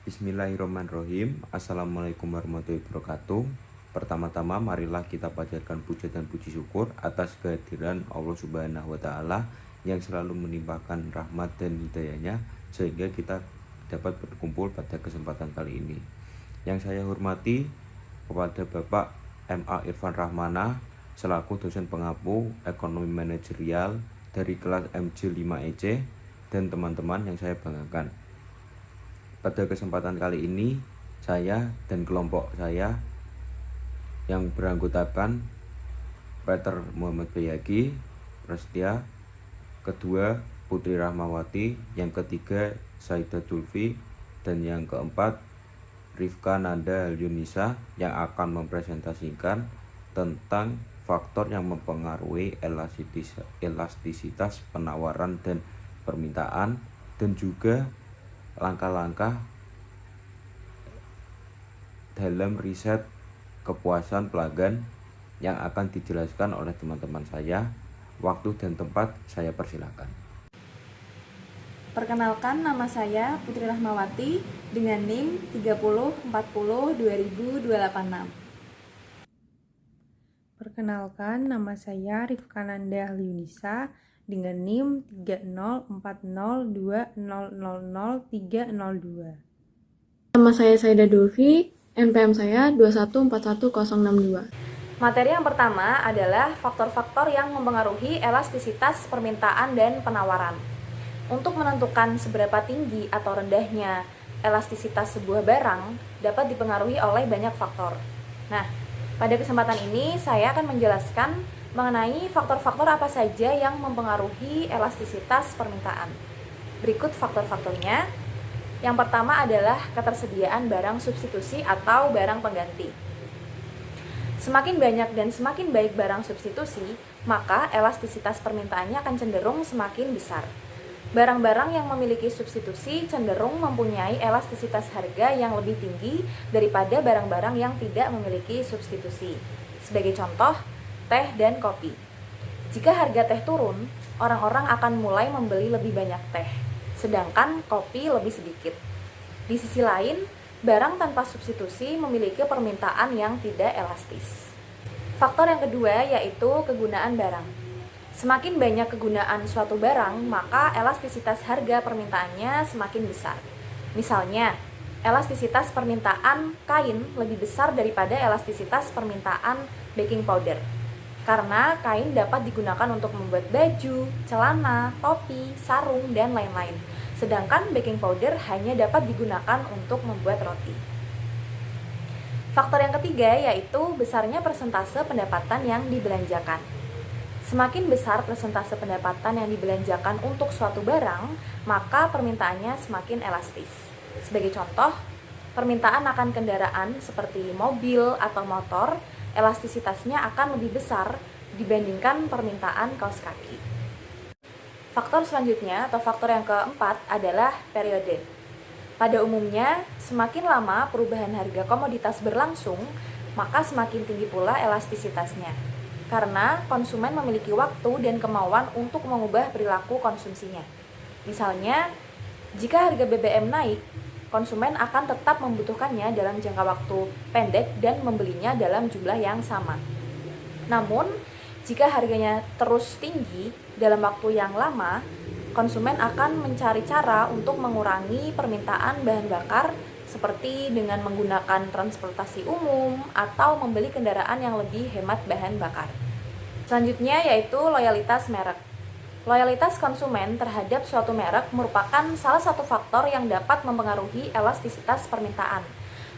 Bismillahirrahmanirrahim. Assalamualaikum warahmatullahi wabarakatuh. Pertama-tama marilah kita panjatkan puja dan puji syukur atas kehadiran Allah Subhanahu wa taala yang selalu menimpakan rahmat dan hidayahnya sehingga kita dapat berkumpul pada kesempatan kali ini. Yang saya hormati kepada Bapak M.A. Irfan Rahmana selaku dosen pengampu ekonomi manajerial dari kelas MJ 5EC dan teman-teman yang saya banggakan. Pada kesempatan kali ini, saya dan kelompok saya yang beranggotakan Peter Muhammad Bayagi, Prasetya, kedua Putri Rahmawati, yang ketiga Saidah Dulfi, dan yang keempat Rifka Nanda Yunisa yang akan mempresentasikan tentang faktor yang mempengaruhi elastisitas penawaran dan permintaan, dan juga langkah-langkah dalam riset kepuasan pelanggan yang akan dijelaskan oleh teman-teman saya. Waktu dan tempat saya persilakan. Perkenalkan, nama saya Putri Rahmawati dengan NIM 30402026. Perkenalkan, nama saya Rifka Nanda Yunisa dengan NIM 304020000302. Nama saya Saidah Dulfi, NPM saya 2141062. Materi yang pertama adalah faktor-faktor yang mempengaruhi elastisitas permintaan dan penawaran. Untuk menentukan seberapa tinggi atau rendahnya elastisitas sebuah barang dapat dipengaruhi oleh banyak faktor. Nah, pada kesempatan ini saya akan menjelaskan mengenai faktor-faktor apa saja yang mempengaruhi elastisitas permintaan. Berikut faktor-faktornya. Yang pertama adalah ketersediaan barang substitusi atau barang pengganti. Semakin banyak dan semakin baik barang substitusi, maka elastisitas permintaannya akan cenderung semakin besar. Barang-barang yang memiliki substitusi cenderung mempunyai elastisitas harga yang lebih tinggi daripada barang-barang yang tidak memiliki substitusi. Sebagai contoh, teh dan kopi. Jika harga teh turun, orang-orang akan mulai membeli lebih banyak teh, sedangkan kopi lebih sedikit. Di sisi lain, barang tanpa substitusi memiliki permintaan yang tidak elastis. Faktor yang kedua yaitu kegunaan barang. Semakin banyak kegunaan suatu barang, maka elastisitas harga permintaannya semakin besar. Misalnya, elastisitas permintaan kain lebih besar daripada elastisitas permintaan baking powder. Karena kain dapat digunakan untuk membuat baju, celana, topi, sarung, dan lain-lain. Sedangkan baking powder hanya dapat digunakan untuk membuat roti. Faktor yang ketiga yaitu besarnya persentase pendapatan yang dibelanjakan. Semakin besar persentase pendapatan yang dibelanjakan untuk suatu barang, maka permintaannya semakin elastis. Sebagai contoh, permintaan akan kendaraan seperti mobil atau motor, elastisitasnya akan lebih besar dibandingkan permintaan kaos kaki. Faktor selanjutnya atau faktor yang keempat adalah periode. Pada umumnya, semakin lama perubahan harga komoditas berlangsung, maka semakin tinggi pula elastisitasnya. Karena konsumen memiliki waktu dan kemauan untuk mengubah perilaku konsumsinya. Misalnya, jika harga BBM naik, konsumen akan tetap membutuhkannya dalam jangka waktu pendek dan membelinya dalam jumlah yang sama. Namun, jika harganya terus tinggi dalam waktu yang lama, konsumen akan mencari cara untuk mengurangi permintaan bahan bakar seperti dengan menggunakan transportasi umum atau membeli kendaraan yang lebih hemat bahan bakar. Selanjutnya yaitu loyalitas merek. Loyalitas konsumen terhadap suatu merek merupakan salah satu faktor yang dapat mempengaruhi elastisitas permintaan,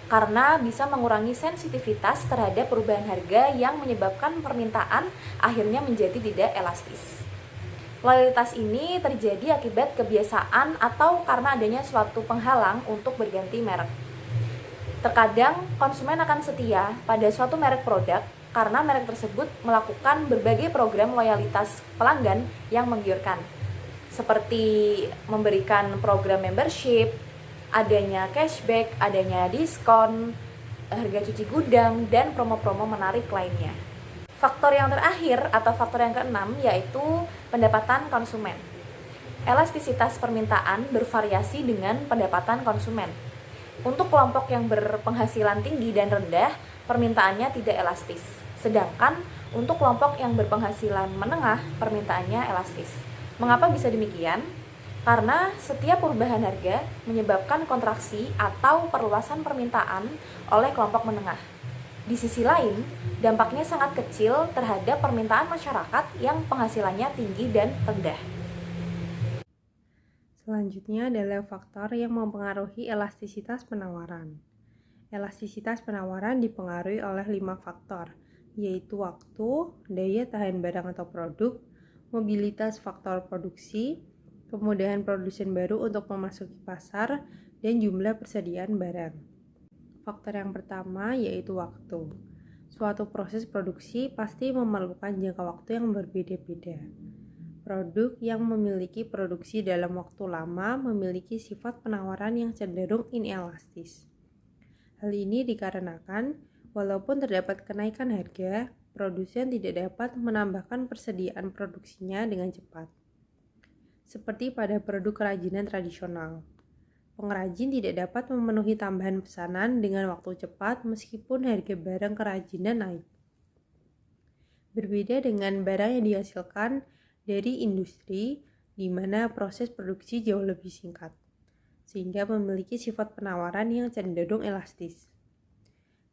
karena bisa mengurangi sensitivitas terhadap perubahan harga yang menyebabkan permintaan akhirnya menjadi tidak elastis. Loyalitas ini terjadi akibat kebiasaan atau karena adanya suatu penghalang untuk berganti merek. Terkadang konsumen akan setia pada suatu merek produk karena merek tersebut melakukan berbagai program loyalitas pelanggan yang menggiurkan, seperti memberikan program membership, adanya cashback, adanya diskon, harga cuci gudang, dan promo-promo menarik lainnya. Faktor yang terakhir atau faktor yang keenam yaitu pendapatan konsumen. Elastisitas permintaan bervariasi dengan pendapatan konsumen. Untuk kelompok yang berpenghasilan tinggi dan rendah, permintaannya tidak elastis. Sedangkan untuk kelompok yang berpenghasilan menengah, permintaannya elastis. Mengapa bisa demikian? Karena setiap perubahan harga menyebabkan kontraksi atau perluasan permintaan oleh kelompok menengah. Di sisi lain, dampaknya sangat kecil terhadap permintaan masyarakat yang penghasilannya tinggi dan rendah. Selanjutnya adalah faktor yang mempengaruhi elastisitas penawaran. Elastisitas penawaran dipengaruhi oleh 5 faktor, yaitu waktu, daya tahan barang atau produk, mobilitas faktor produksi, kemudahan produsen baru untuk memasuki pasar, dan jumlah persediaan barang. Faktor yang pertama yaitu waktu. Suatu proses produksi pasti memerlukan jangka waktu yang berbeda-beda. Produk yang memiliki produksi dalam waktu lama memiliki sifat penawaran yang cenderung inelastis. Hal ini dikarenakan walaupun terdapat kenaikan harga, produsen tidak dapat menambahkan persediaan produksinya dengan cepat. Seperti pada produk kerajinan tradisional, pengrajin tidak dapat memenuhi tambahan pesanan dengan waktu cepat meskipun harga barang kerajinan naik. Berbeda dengan barang yang dihasilkan dari industri, di mana proses produksi jauh lebih singkat, sehingga memiliki sifat penawaran yang cenderung elastis.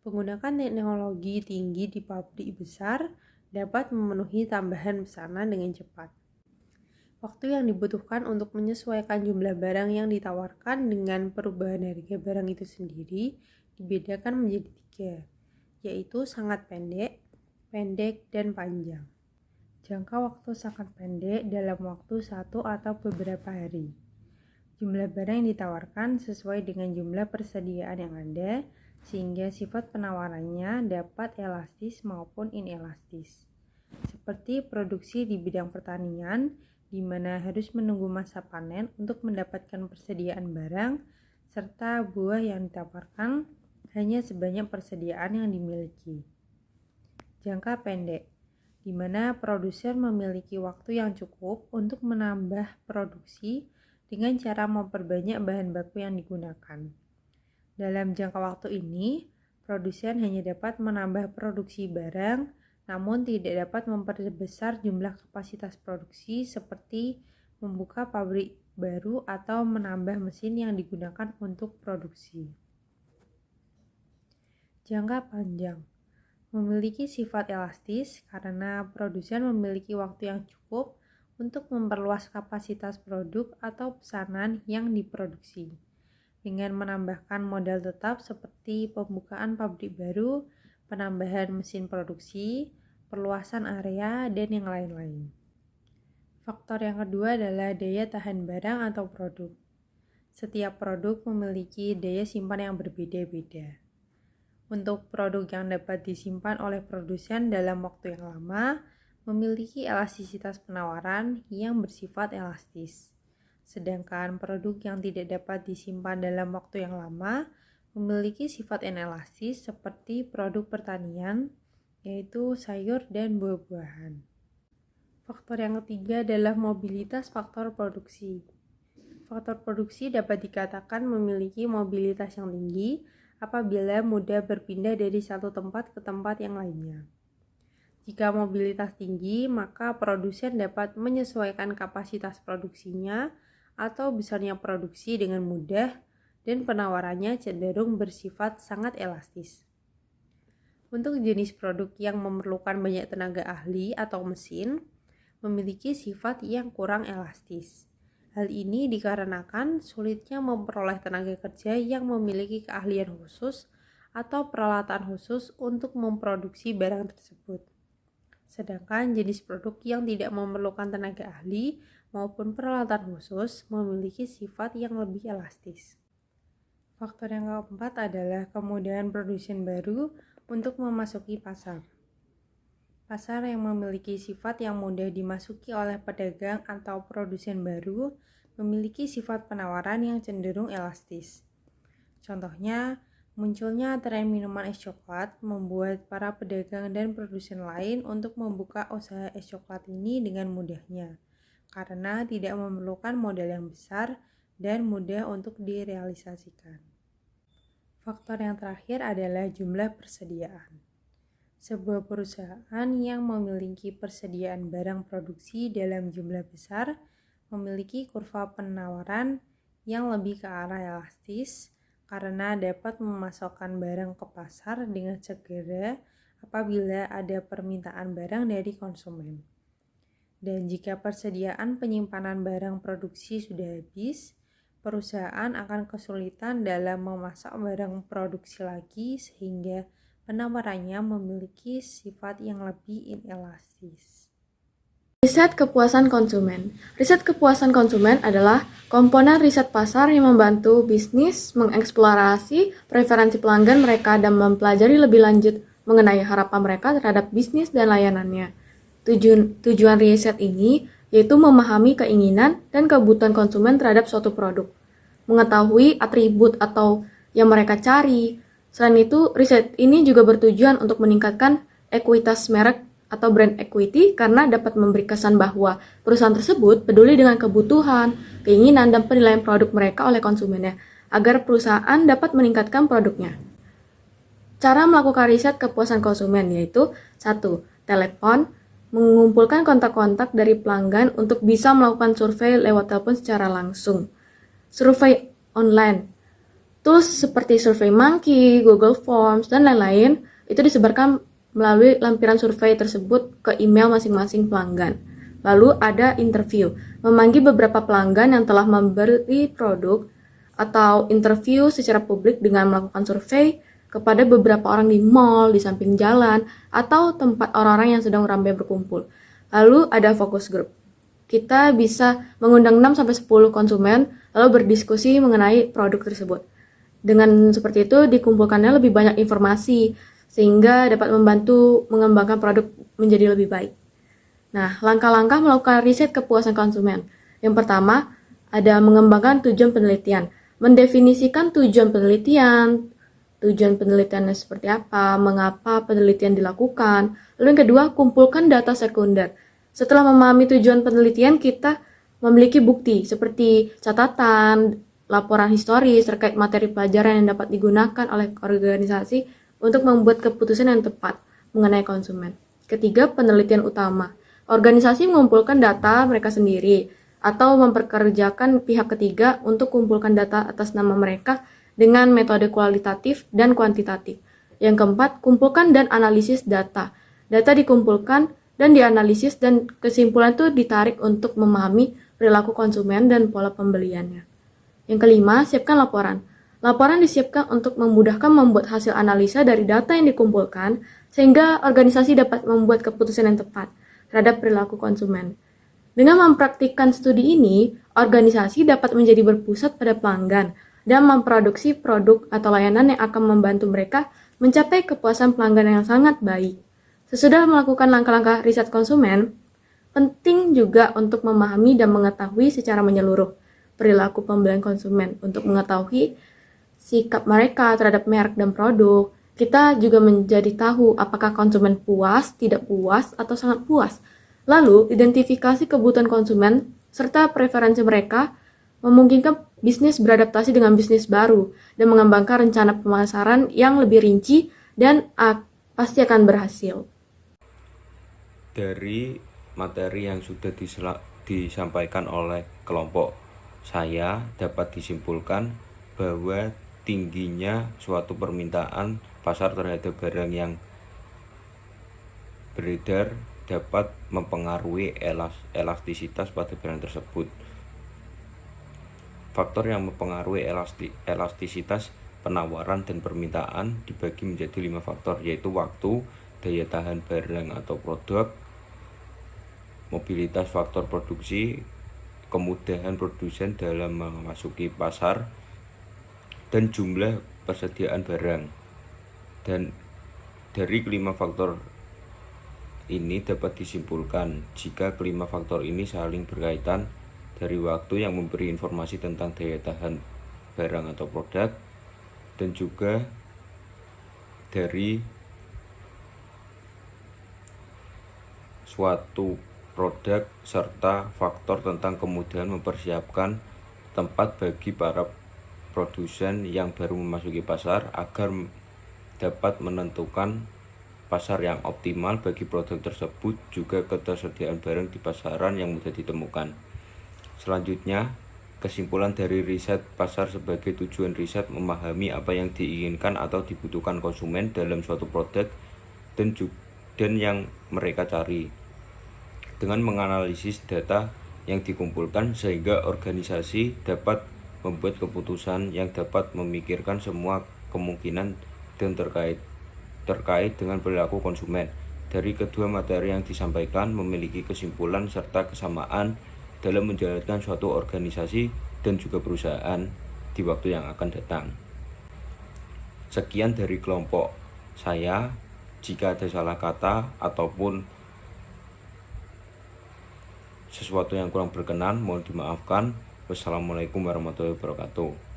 Menggunakan teknologi tinggi di pabrik besar dapat memenuhi tambahan pesanan dengan cepat. Waktu yang dibutuhkan untuk menyesuaikan jumlah barang yang ditawarkan dengan perubahan harga barang itu sendiri dibedakan menjadi 3, yaitu sangat pendek, pendek, dan panjang. Jangka waktu sangat pendek dalam waktu 1 atau beberapa hari. Jumlah barang yang ditawarkan sesuai dengan jumlah persediaan yang ada, sehingga sifat penawarannya dapat elastis maupun inelastis. Seperti produksi di bidang pertanian, di mana harus menunggu masa panen untuk mendapatkan persediaan barang, serta buah yang ditawarkan hanya sebanyak persediaan yang dimiliki. Jangka pendek, di mana produsen memiliki waktu yang cukup untuk menambah produksi dengan cara memperbanyak bahan baku yang digunakan. Dalam jangka waktu ini, produsen hanya dapat menambah produksi barang, namun tidak dapat memperbesar jumlah kapasitas produksi seperti membuka pabrik baru atau menambah mesin yang digunakan untuk produksi. Jangka panjang memiliki sifat elastis karena produsen memiliki waktu yang cukup untuk memperluas kapasitas produk atau pesanan yang diproduksi dengan menambahkan modal tetap seperti pembukaan pabrik baru, penambahan mesin produksi, perluasan area, dan yang lain-lain. Faktor yang kedua adalah daya tahan barang atau produk. Setiap produk memiliki daya simpan yang berbeda-beda. Untuk produk yang dapat disimpan oleh produsen dalam waktu yang lama, memiliki elastisitas penawaran yang bersifat elastis. Sedangkan produk yang tidak dapat disimpan dalam waktu yang lama, memiliki sifat inelastis seperti produk pertanian, yaitu sayur dan buah-buahan. Faktor yang ketiga adalah mobilitas faktor produksi. Faktor produksi dapat dikatakan memiliki mobilitas yang tinggi, apabila mudah berpindah dari satu tempat ke tempat yang lainnya. Jika mobilitas tinggi, maka produsen dapat menyesuaikan kapasitas produksinya atau besarnya produksi dengan mudah dan penawarannya cenderung bersifat sangat elastis. Untuk jenis produk yang memerlukan banyak tenaga ahli atau mesin, memiliki sifat yang kurang elastis. Hal ini dikarenakan sulitnya memperoleh tenaga kerja yang memiliki keahlian khusus atau peralatan khusus untuk memproduksi barang tersebut. Sedangkan jenis produk yang tidak memerlukan tenaga ahli maupun peralatan khusus memiliki sifat yang lebih elastis. Faktor yang keempat adalah kemudahan produsen baru untuk memasuki pasar. Pasar yang memiliki sifat yang mudah dimasuki oleh pedagang atau produsen baru memiliki sifat penawaran yang cenderung elastis. Contohnya, munculnya tren minuman es coklat membuat para pedagang dan produsen lain untuk membuka usaha es coklat ini dengan mudahnya, karena tidak memerlukan modal yang besar dan mudah untuk direalisasikan. Faktor yang terakhir adalah jumlah persediaan. Sebuah perusahaan yang memiliki persediaan barang produksi dalam jumlah besar memiliki kurva penawaran yang lebih ke arah elastis karena dapat memasokkan barang ke pasar dengan segera apabila ada permintaan barang dari konsumen. Dan jika persediaan penyimpanan barang produksi sudah habis, perusahaan akan kesulitan dalam memasak barang produksi lagi sehingga penawarannya memiliki sifat yang lebih inelastis. Riset kepuasan konsumen. Riset kepuasan konsumen adalah komponen riset pasar yang membantu bisnis mengeksplorasi preferensi pelanggan mereka dan mempelajari lebih lanjut mengenai harapan mereka terhadap bisnis dan layanannya. Tujuan riset ini yaitu memahami keinginan dan kebutuhan konsumen terhadap suatu produk, mengetahui atribut atau yang mereka cari. Selain itu, riset ini juga bertujuan untuk meningkatkan ekuitas merek atau brand equity karena dapat memberi kesan bahwa perusahaan tersebut peduli dengan kebutuhan, keinginan, dan penilaian produk mereka oleh konsumennya agar perusahaan dapat meningkatkan produknya. Cara melakukan riset kepuasan konsumen yaitu 1. Telepon, mengumpulkan kontak-kontak dari pelanggan untuk bisa melakukan survei lewat telepon secara langsung. Survei online. Tools seperti SurveyMonkey, Google Forms, dan lain-lain itu disebarkan melalui lampiran survei tersebut ke email masing-masing pelanggan. Lalu ada interview, memanggil beberapa pelanggan yang telah membeli produk atau interview secara publik dengan melakukan survei kepada beberapa orang di mall, di samping jalan, atau tempat orang-orang yang sedang ramai berkumpul. Lalu ada focus group. Kita bisa mengundang 6-10 konsumen lalu berdiskusi mengenai produk tersebut. Dengan seperti itu dikumpulkannya lebih banyak informasi sehingga dapat membantu mengembangkan produk menjadi lebih baik. Nah, langkah-langkah melakukan riset kepuasan konsumen. Yang pertama, ada mengembangkan tujuan penelitian. Mendefinisikan tujuan penelitiannya seperti apa, mengapa penelitian dilakukan. Lalu yang kedua, kumpulkan data sekunder. Setelah memahami tujuan penelitian, kita memiliki bukti seperti catatan, laporan historis terkait materi pelajaran yang dapat digunakan oleh organisasi untuk membuat keputusan yang tepat mengenai konsumen. Ketiga, penelitian utama. Organisasi mengumpulkan data mereka sendiri atau memperkerjakan pihak ketiga untuk kumpulkan data atas nama mereka dengan metode kualitatif dan kuantitatif. Yang keempat, kumpulkan dan analisis data. Data dikumpulkan dan dianalisis dan kesimpulan itu ditarik untuk memahami perilaku konsumen dan pola pembeliannya. Yang kelima, siapkan laporan. Laporan disiapkan untuk memudahkan membuat hasil analisa dari data yang dikumpulkan sehingga organisasi dapat membuat keputusan yang tepat terhadap perilaku konsumen. Dengan mempraktikkan studi ini, organisasi dapat menjadi berpusat pada pelanggan dan memproduksi produk atau layanan yang akan membantu mereka mencapai kepuasan pelanggan yang sangat baik. Sesudah melakukan langkah-langkah riset konsumen, penting juga untuk memahami dan mengetahui secara menyeluruh perilaku pembelian konsumen untuk mengetahui sikap mereka terhadap merek dan produk. Kita juga menjadi tahu apakah konsumen puas, tidak puas, atau sangat puas. Lalu, identifikasi kebutuhan konsumen serta preferensi mereka memungkinkan bisnis beradaptasi dengan bisnis baru dan mengembangkan rencana pemasaran yang lebih rinci dan pasti akan berhasil. Dari materi yang sudah disampaikan oleh kelompok saya dapat disimpulkan bahwa tingginya suatu permintaan pasar terhadap barang yang beredar dapat mempengaruhi elastisitas pada barang tersebut. Faktor yang mempengaruhi elastisitas penawaran dan permintaan dibagi menjadi 5 faktor, yaitu waktu, daya tahan barang atau produk, mobilitas faktor produksi, kemudahan produsen dalam memasuki pasar, dan jumlah persediaan barang. Dan dari kelima faktor ini dapat disimpulkan jika kelima faktor ini saling berkaitan, dari waktu yang memberi informasi tentang daya tahan barang atau produk, dan juga dari suatu produk serta faktor tentang kemudahan mempersiapkan tempat bagi para produsen yang baru memasuki pasar agar dapat menentukan pasar yang optimal bagi produk tersebut, juga ketersediaan barang di pasaran yang mudah ditemukan. Selanjutnya, kesimpulan dari riset pasar sebagai tujuan riset memahami apa yang diinginkan atau dibutuhkan konsumen dalam suatu produk dan yang mereka cari. Dengan menganalisis data yang dikumpulkan sehingga organisasi dapat membuat keputusan yang dapat memikirkan semua kemungkinan dan terkait dengan perilaku konsumen. Dari kedua materi yang disampaikan memiliki kesimpulan serta kesamaan dalam menjalankan suatu organisasi dan juga perusahaan di waktu yang akan datang. Sekian dari kelompok saya. Jika ada salah kata ataupun sesuatu yang kurang berkenan, mohon dimaafkan. Wassalamualaikum warahmatullahi wabarakatuh.